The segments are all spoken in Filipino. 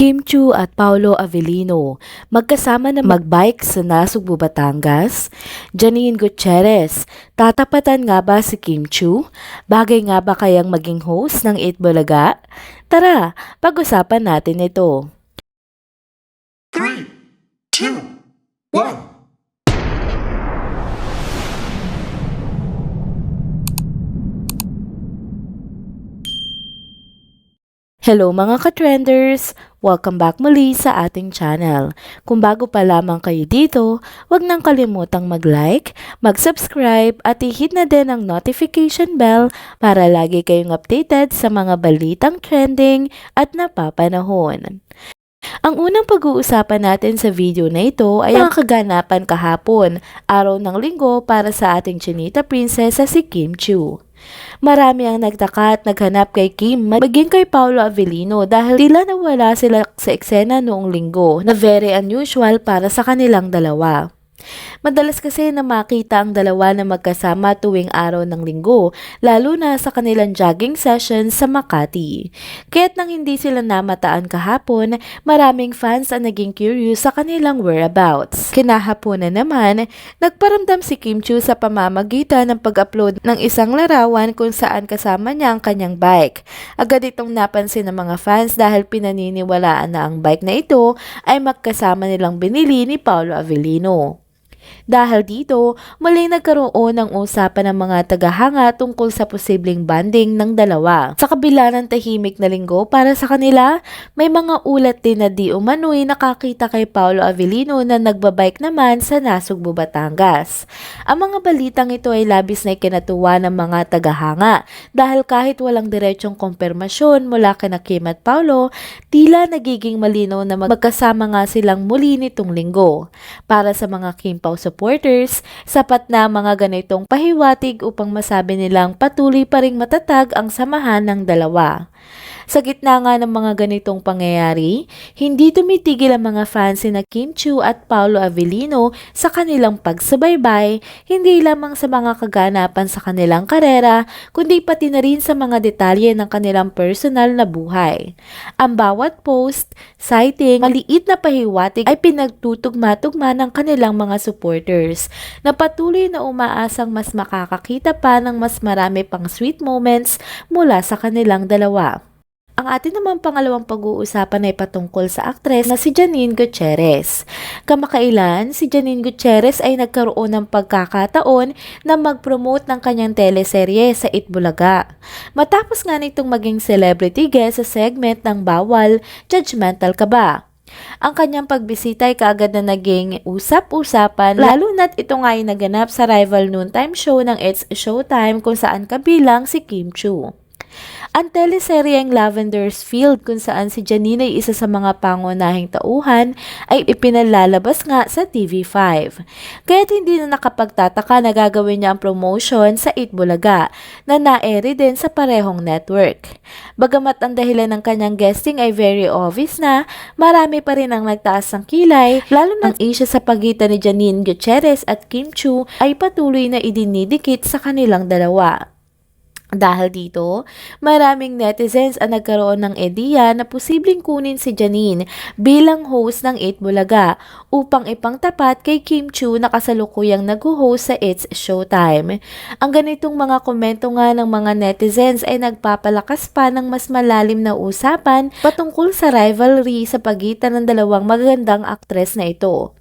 Kim Chu at Paulo Avellino magkasama na magbike sa Nasugbu, Batangas. Janine Gutierrez, tatapatan nga ba si Kim Chu? Bagay nga ba kayang maging host ng Eat Bulaga? Tara, pag-usapan natin ito. 3, 2, 1. Hello mga ka-trenders! Welcome back muli sa ating channel. Kung bago pa lamang kayo dito, huwag nang kalimutang mag-like, mag-subscribe at i-hit na din ang notification bell para lagi kayong updated sa mga balitang trending at napapanahon. Ang unang pag-uusapan natin sa video na ito ay ang kaganapan kahapon, araw ng linggo para sa ating chinita prinsesa si Kim Chu. Marami ang nagtaka at naghanap kay Kim maging kay Paulo Avellino dahil tila nawala sila sa eksena noong linggo na very unusual para sa kanilang dalawa. Madalas kasi na makita ang dalawa na magkasama tuwing araw ng linggo, lalo na sa kanilang jogging session sa Makati. Kaya't nang hindi sila namataan kahapon, maraming fans ang naging curious sa kanilang whereabouts. Kinahaponan naman, nagparamdam si Kim Chu sa pamamagitan ng pag-upload ng isang larawan kung saan kasama niya ang kanyang bike. Agad itong napansin ng mga fans dahil pinaniniwalaan na ang bike na ito ay magkasama nilang binili ni Paulo Avellino. Dahil dito, muli nagkaroon ng usapan ng mga tagahanga tungkol sa posibleng banding ng dalawa. Sa kabila ng tahimik na linggo para sa kanila, may mga ulat din na di umano'y nakakita kay Paulo Avellino na nagbabike naman sa Nasugbu, Batangas. Ang mga balitang ito ay labis na ikinatuwa ng mga tagahanga dahil kahit walang diretsong kumpirmasyon mula kina Kim at Paulo, tila nagiging malinaw na magkasama nga silang muli nitong linggo. Para sa mga Kim Pao supporters, sapat na mga ganitong pahiwatig upang masabi nilang patuloy pa ring matatag ang samahan ng dalawa. Sa gitna nga ng mga ganitong pangyayari, hindi tumitigil ang mga fans na Kim Chu at Paulo Avellino sa kanilang pagsubaybay, hindi lamang sa mga kaganapan sa kanilang karera, kundi pati na rin sa mga detalye ng kanilang personal na buhay. Ang bawat post, citing, maliit na pahiwatig ay pinagtutugma-tugma ng kanilang mga supporters na patuloy na umaasang mas makakakita pa ng mas marami pang sweet moments mula sa kanilang dalawa. Ang atin naman pangalawang pag-uusapan ay patungkol sa aktres na si Janine Gutierrez. Kamakailan, si Janine Gutierrez ay nagkaroon ng pagkakataon na mag-promote ng kanyang teleserye sa Eat Bulaga. Matapos nga nitong maging celebrity guest sa segment ng Bawal, Judgmental Ka Ba? Ang kanyang pagbisita ay kaagad na naging usap-usapan, lalo na't ito nga ay naganap sa rival noontime show ng It's Showtime kung saan kabilang si Kim Chu. Ang teleseryeng Lavender's Field kung saan si Janine ay isa sa mga pangunahing tauhan ay ipinalalabas nga sa TV5. Kaya't hindi na nakapagtataka na gagawin niya ang promotion sa Eat Bulaga na na-airy din sa parehong network. Bagamat ang dahilan ng kanyang guesting ay very obvious na, marami pa rin ang nagtaas ng kilay, lalo na ang issue sa pagitan ni Janine Gutierrez at Kim Chu ay patuloy na idinidikit sa kanilang dalawa. Dahil dito, maraming netizens ang nagkaroon ng ideya na posibleng kunin si Janine bilang host ng Eat Bulaga upang ipangtapat kay Kim Chu na kasalukuyang nag-host sa It's Showtime. Ang ganitong mga komento nga ng mga netizens ay nagpapalakas pa ng mas malalim na usapan patungkol sa rivalry sa pagitan ng dalawang magagandang aktres na ito.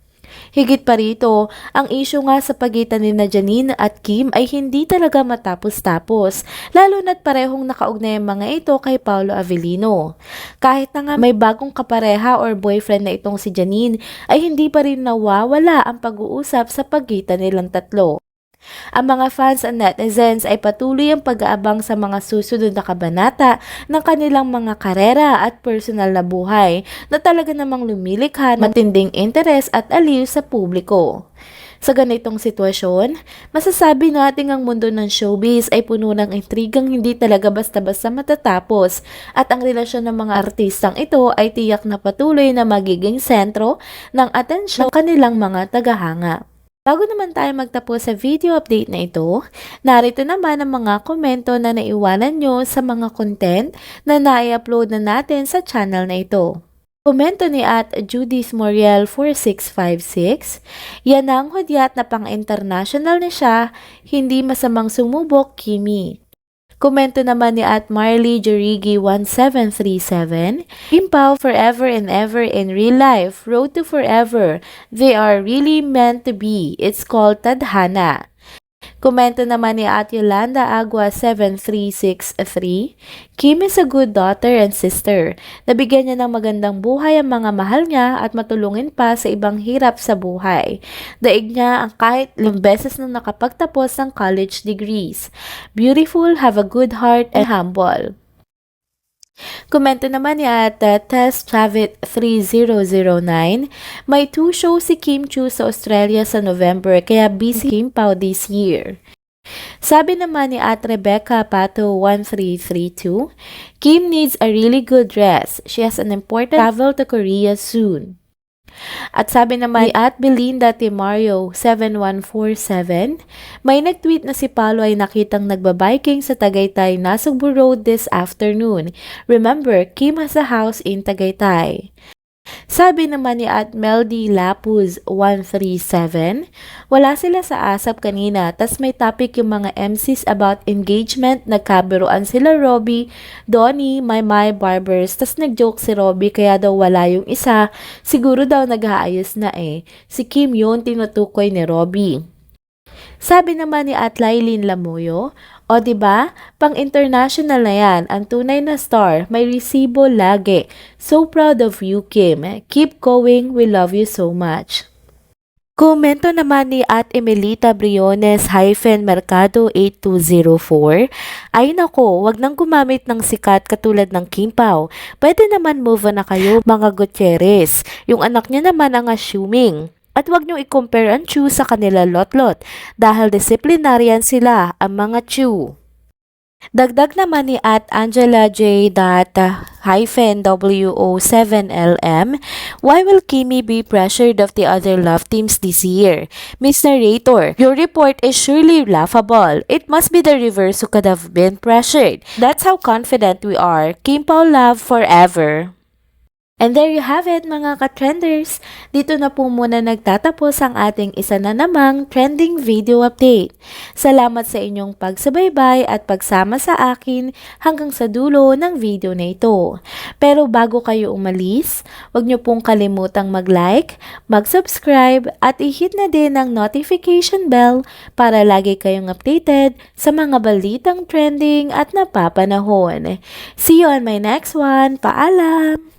Higit pa rito, ang issue nga sa pagitan ni Janine at Kim ay hindi talaga matapos-tapos, lalo na't parehong nakaugnay ang mga ito kay Paulo Avellino. Kahit na nga may bagong kapareha or boyfriend na itong si Janine, ay hindi pa rin nawawala ang pag-uusap sa pagitan nilang tatlo. Ang mga fans at netizens ay patuloy ang pag-aabang sa mga susunod na kabanata ng kanilang mga karera at personal na buhay na talaga namang lumilikha ng matinding interes at aliw sa publiko. Sa ganitong sitwasyon, masasabi natin ang mundo ng showbiz ay puno ng intrigang hindi talaga basta-basta matatapos at ang relasyon ng mga artistang ito ay tiyak na patuloy na magiging sentro ng atensyon ng kanilang mga tagahanga. Bago naman tayo magtapos sa video update na ito, narito naman ang mga komento na naiwanan nyo sa mga content na nai-upload na natin sa channel na ito. Komento ni at Judith Moriel 4656, yan ang hudyat na pang-international na siya, hindi masamang sumubok, Kimi. Komento naman ni at Marley Jurigi 1737, Kim Pao forever and ever in real life, road to forever, they are really meant to be, it's called Tadhana. Komento naman ni at Yolanda Agua 7363, Kim is a good daughter and sister. Nabigyan niya ng magandang buhay ang mga mahal niya at matulungin pa sa ibang hirap sa buhay. Daig niya ang kahit 5 beses na nakapagtapos ng college degrees. Beautiful, have a good heart, and humble. Komento naman ni at Tess Chavit 3009, may 2 shows si Kim Chiu sa Australia sa November kaya busy Kim Pao this year. Sabi naman ni at Rebecca Pato 1332, Kim needs a really good dress. She has an important travel to Korea soon. At sabi naman ni at Belinda Timario 7147, may nag-tweet na si Paolo ay nakitang nagbabiking sa Tagaytay Nasugbu Road this afternoon. Remember, Kim has a house in Tagaytay. Sabi naman ni at Meldy Lapuz 137, wala sila sa ASAP kanina tas may topic yung mga MCs about engagement, nagkabiruan sila Robby, Donnie, Maymay, Barbers, tas nagjoke si Robby kaya daw wala yung isa, siguro daw nag-aayos na si Kim yun tinutukoy ni Robby. Sabi naman ni at Lailin Lamoyo, o diba, pang-international na yan, ang tunay na star, may resibo lagi. So proud of you, Kim. Keep going, we love you so much. Komento naman ni at Emelita Briones-Mercado 8204, ay nako, wag nang gumamit ng sikat katulad ng Kim Pao. Pwede naman move on na kayo mga Gutierrez. Yung anak niya naman ang assuming. At wag niyong i-compare ang Chu sa kanila lot-lot dahil disciplinarian sila ang mga Chu. Dagdag naman ni at Angela J. -WO7LM, why will Kimi be pressured of the other love teams this year? Miss Narrator, your report is surely laughable. It must be the reverse who could have been pressured. That's how confident we are. Kim Pao love forever. And there you have it mga ka-trenders. Dito na po muna nagtatapos ang ating isa na namang trending video update. Salamat sa inyong pagsubaybay at pagsama sa akin hanggang sa dulo ng video na ito. Pero bago kayo umalis, huwag niyo pong kalimutang mag-like, mag-subscribe at i-hit na din ang notification bell para lagi kayong updated sa mga balitang trending at napapanahon. See you on my next one. Paalam!